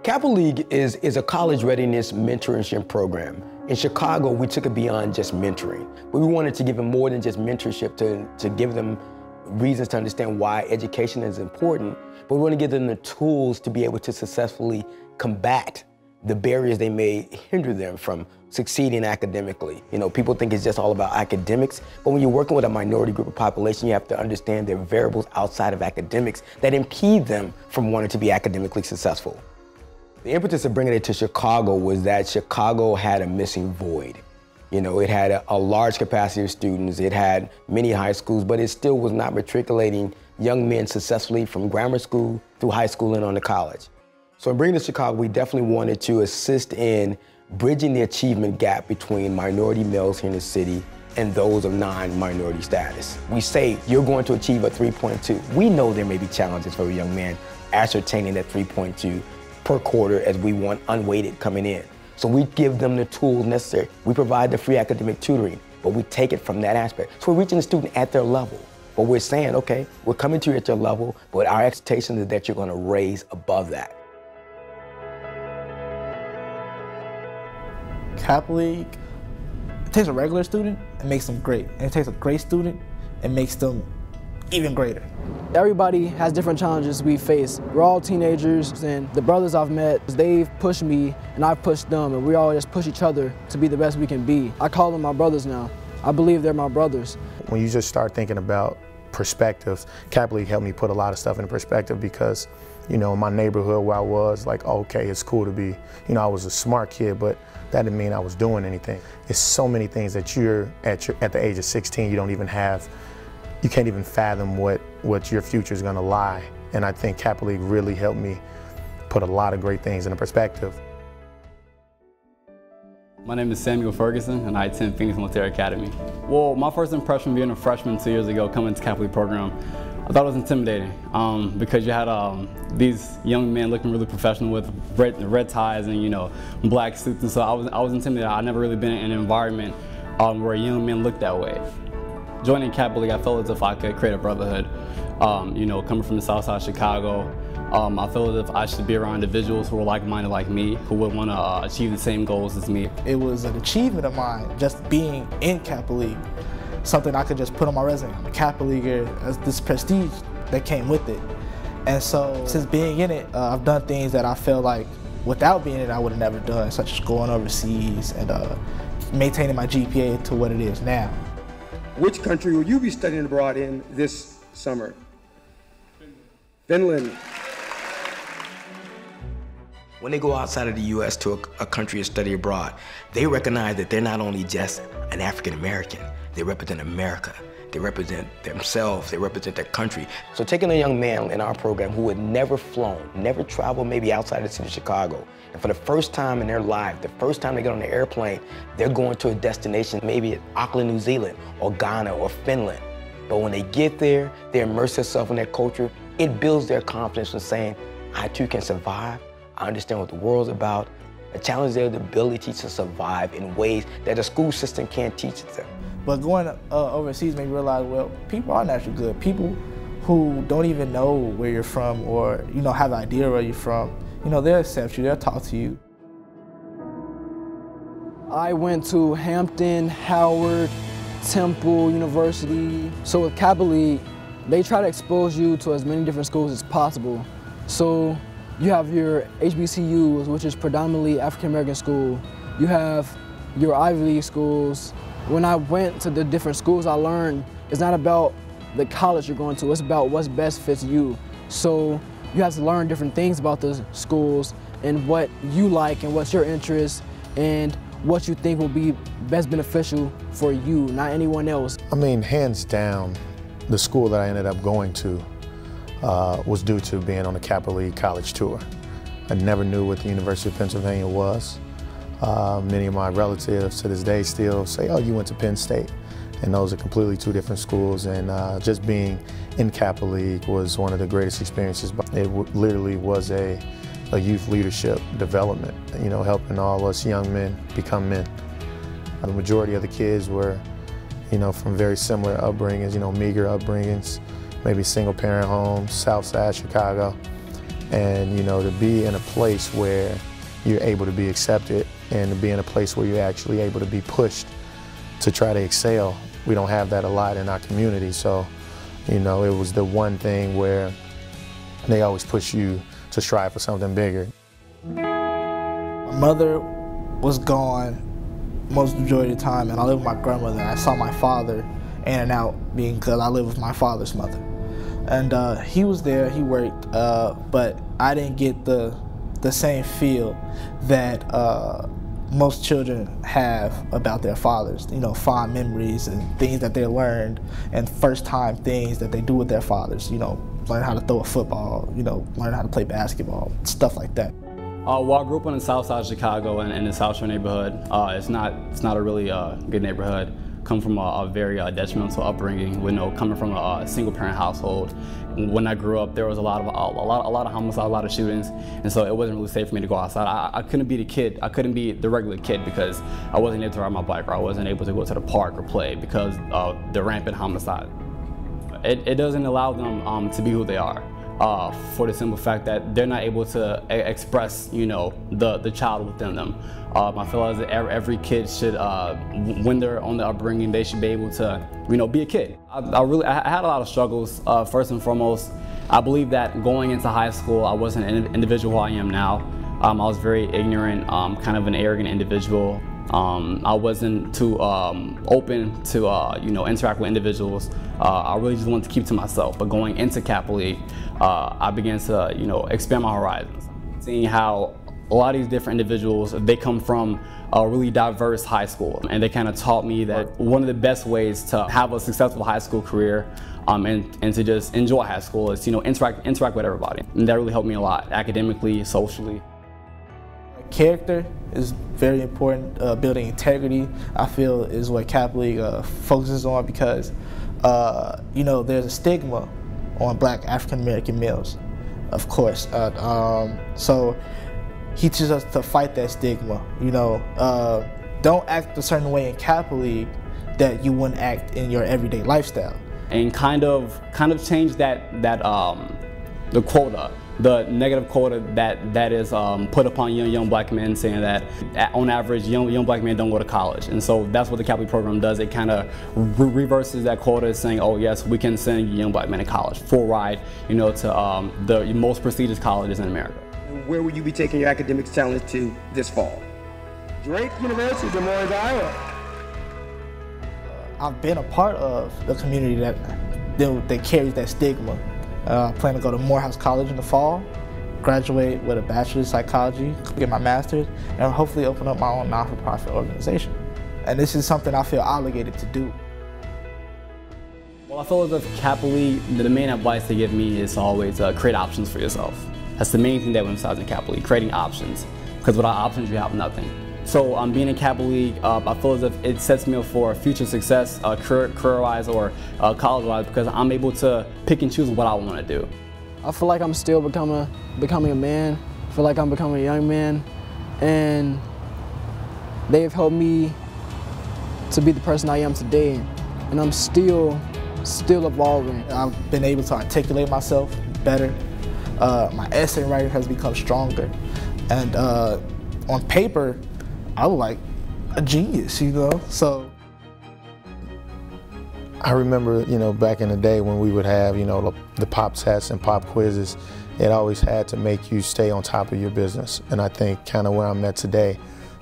Kappa League is a college readiness mentorship program. In Chicago, we took it beyond just mentoring. But we wanted to give them more than just mentorship, to give them reasons to understand why education is important, but we want to give them the tools to be able to successfully combat the barriers they may hinder them from succeeding academically. You know, people think it's just all about academics, but when you're working with a minority group of population, you have to understand there are variables outside of academics that impede them from wanting to be academically successful. The impetus of bringing it to Chicago was that Chicago had a missing void. You know, it had a large capacity of students, it had many high schools, but it still was not matriculating young men successfully from grammar school through high school and on to college. So in bringing it to Chicago, we definitely wanted to assist in bridging the achievement gap between minority males here in the city and those of non-minority status. We say you're going to achieve a 3.2. We know there may be challenges for a young man ascertaining that 3.2 per quarter as we want unweighted coming in. So we give them the tools necessary. We provide the free academic tutoring, but we take it from that aspect. So we're reaching the student at their level. But we're saying, okay, we're coming to you at your level, but our expectation is that you're going to raise above that. Kappa League, it takes a regular student and makes them great. And it takes a great student and makes them even greater. Everybody has different challenges we face. We're all teenagers, and the brothers I've met, they've pushed me and I've pushed them, and we all just push each other to be the best we can be. I call them my brothers now. I believe they're my brothers. When you just start thinking about perspective, Kappa League helped me put a lot of stuff in perspective because, you know, in my neighborhood where I was, like, okay, it's cool to be, you know, I was a smart kid, but that didn't mean I was doing anything. It's so many things that you're at the age of 16, you don't even have. You can't even fathom what your future is going to lie. And I think Kappa League really helped me put a lot of great things into perspective. My name is Samuel Ferguson, and I attend Phoenix Military Academy. Well, my first impression being a freshman 2 years ago coming to Kappa League program, I thought it was intimidating because you had these young men looking really professional with red ties and, you know, black suits, and so I was intimidated. I'd never really been in an environment where young men looked that way. Joining Kappa League, I felt as if I could create a brotherhood. You know, coming from the south side of Chicago, I felt as if I should be around individuals who were like-minded like me, who would want to achieve the same goals as me. It was an achievement of mine just being in Kappa League, something I could just put on my resume. I'm a Kappa Leaguer, as this prestige that came with it. And so since being in it, I've done things that I feel like without being in it I would have never done, such as going overseas and maintaining my GPA to what it is now. Which country will you be studying abroad in this summer? Finland. When they go outside of the U.S. to a country to study abroad, they recognize that they're not only just an African American, they represent America. They represent themselves, they represent their country. So taking a young man in our program who had never flown, never traveled maybe outside the city of Chicago, and for the first time in their life, the first time they get on the airplane, they're going to a destination, maybe at Auckland, New Zealand, or Ghana, or Finland. But when they get there, they immerse themselves in their culture, it builds their confidence in saying, I too can survive, I understand what the world's about. The challenge there is the ability to survive in ways that the school system can't teach them. But going overseas made me realize, well, people are naturally good. People who don't even know where you're from or, you know, have an idea where you're from, you know, they'll accept you, they'll talk to you. I went to Hampton, Howard, Temple University. So with Kappa League, they try to expose you to as many different schools as possible. So you have your HBCUs, which is predominantly African American school. You have your Ivy League schools. When I went to the different schools, I learned it's not about the college you're going to, it's about what's best fits you. So you have to learn different things about the schools and what you like and what's your interest and what you think will be best beneficial for you, not anyone else. I mean, hands down, the school that I ended up going to was due to being on the Kappa League college tour. I never knew what the University of Pennsylvania was. Many of my relatives to this day still say, oh, you went to Penn State. And those are completely two different schools. And just being in Kappa League was one of the greatest experiences. It literally was a youth leadership development, you know, helping all us young men become men. The majority of the kids were, you know, from very similar upbringings, you know, meager upbringings, maybe single parent homes, south side Chicago. And, you know, to be in a place where you're able to be accepted and to be in a place where you're actually able to be pushed to try to excel, we don't have that a lot in our community. So, you know, it was the one thing where they always push you to strive for something bigger. My mother was gone most majority of the time, and I lived with my grandmother. I saw my father in and out because I lived with my father's mother. And he was there, he worked, but I didn't get the same feel that most children have about their fathers. You know, fond memories and things that they learned and first time things that they do with their fathers. You know, learn how to throw a football, you know, learn how to play basketball, stuff like that. Well, I grew up on the south side of Chicago in the South Shore neighborhood. It's not a really good neighborhood. Come from a very detrimental upbringing, with coming from a single-parent household. When I grew up, there was a lot of homicides, a lot of shootings, and so it wasn't really safe for me to go outside. I couldn't be the kid. I couldn't be the regular kid because I wasn't able to ride my bike, or I wasn't able to go to the park or play because of the rampant homicide. It doesn't allow them to be who they are. For the simple fact that they're not able to express, you know, the child within them. I feel as every kid should, when they're on the upbringing, they should be able to, you know, be a kid. I had a lot of struggles. First and foremost, I believe that going into high school, I wasn't an individual who I am now. I was very ignorant, kind of an arrogant individual. I wasn't too open to you know, interact with individuals. I really just wanted to keep to myself. But going into Kappa League, I began to, you know, expand my horizons. Seeing how a lot of these different individuals, they come from a really diverse high school, and they kind of taught me that one of the best ways to have a successful high school career and to just enjoy high school is, you know, interact with everybody. And that really helped me a lot, academically, socially. Character is very important. Building integrity, I feel, is what Kappa League focuses on, because you know, there's a stigma on Black African American males, of course. So he teaches us to fight that stigma. You know, don't act a certain way in Kappa League that you wouldn't act in your everyday lifestyle. And kind of change the quota. The negative quota that is put upon young Black men, saying that on average young Black men don't go to college. And so that's what the Kappa League program does. It kind of reverses that quota, saying, oh yes, we can send young Black men to college, full ride, you know, to the most prestigious colleges in America. Where will you be taking your academic challenge to this fall? Drake University, Des Moines, Iowa. I've been a part of the community that carries that stigma. I plan to go to Morehouse College in the fall, graduate with a bachelor's in psychology, get my master's, and hopefully open up my own non-for-profit organization. And this is something I feel obligated to do. Well, I feel as if Kappa League, the main advice they give me is to always create options for yourself. That's the main thing that we emphasize in Kappa League, creating options. Because without options, you have nothing. So being in Kappa League, I feel as if it sets me up for future success, career-wise or college-wise, because I'm able to pick and choose what I want to do. I feel like I'm still becoming a man. I feel like I'm becoming a young man, and they've helped me to be the person I am today, and I'm still evolving. I've been able to articulate myself better. My essay writing has become stronger, and on paper, I was like a genius, you know. So I remember, you know, back in the day when we would have, you know, the pop tests and pop quizzes, it always had to make you stay on top of your business. And I think kind of where I'm at today,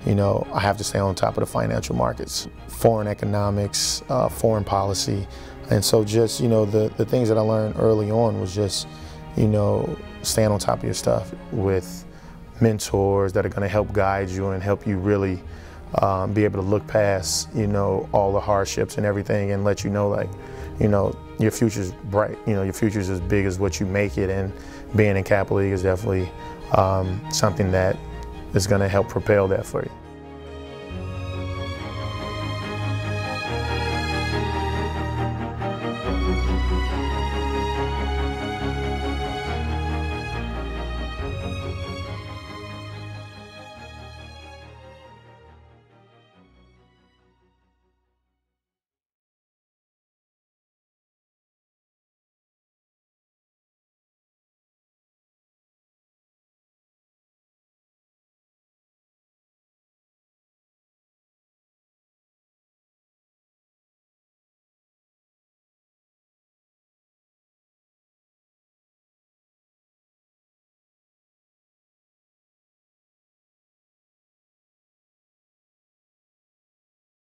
you know, I have to stay on top of the financial markets, foreign economics, foreign policy. And so just, you know, the things that I learned early on was just, you know, staying on top of your stuff with mentors that are going to help guide you and help you really be able to look past, you know, all the hardships and everything, and let you know, like, you know, your future's bright. You know, your future's as big as what you make it, and being in Kappa League is definitely something that is going to help propel that for you.